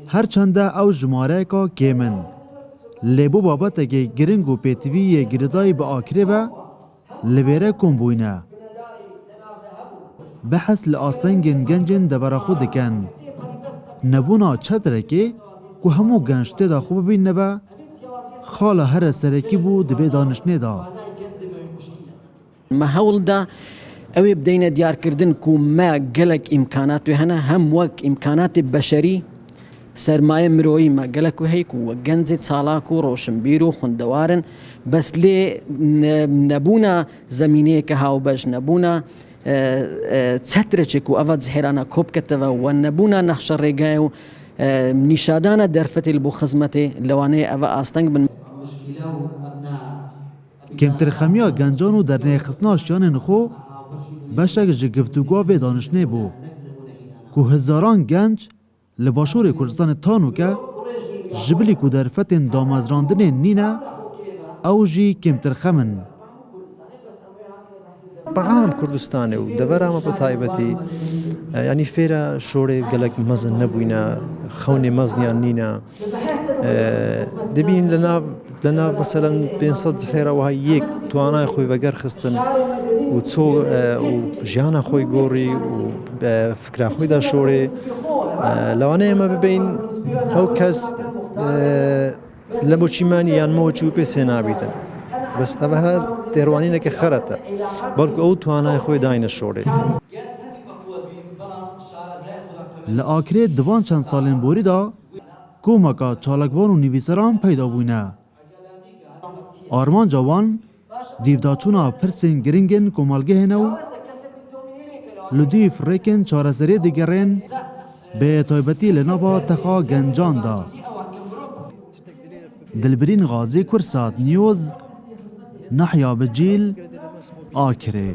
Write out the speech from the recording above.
هرچنده او جماره که کیمن لیبو بابت که گرنگ و پیتوی گردای با آکره با لبیره کن بوینه بحث لآستنگن گنجن دبرا خود دکن نبونا چطره که همو گنجته دا خوب بین نبا خاله هر سرکی بو دبی دانشنه دا ما هول دا اوی بدین دیار کردن کو ما گلک امکانات و هنه هم وک امکانات بشری سرمایه مروی ما گلک و هی کو گنز سالاکو روشنبیرو خوندوارن بس لی نبونا زمینه که هاو بش نبونا چتره چکو اول زهرانا کوب کتوا و نبونا نخش رگایو نشادانا درفت البو خزمته لوانه اوا آستنگ بن کمتر خمیا گنجانو در نیخستنا شیان نخو بشک جگفتوگا و دانشنه بو که هزاران گنج لباشور کردستان تانو که جبلی که در فتن دامزراندن نینه او جی کمتر خمن بعام کردستانه و دبر اما بطایبتی یعنی فیرا شوره گلک مزن نبوینا خون مزنیان نینا دبین لنا مثلا بین صد زحیره و های یک توانای خوی وگر خستن و تو و جانا خوی گوری و فکر خوی دا شوره لوانه ما ببین او کس لبوچیمانی یان موچو پیسه نابیدن بس اوها دیروانینه که خرطه بلکه او توانای خوی داین شوره لآکره دوان چند سالین بوری دا کومکا چالکوان و نویسران پیدا بوینه آرمان جوان دیوداچونا پرسین گرینگن کومالگه هنو لدیف ریکن چارزری دیگرین به تایبتی لنابا تخا گنجان دا دلبرین غازی کرسات نیوز نحیا بجیل آکره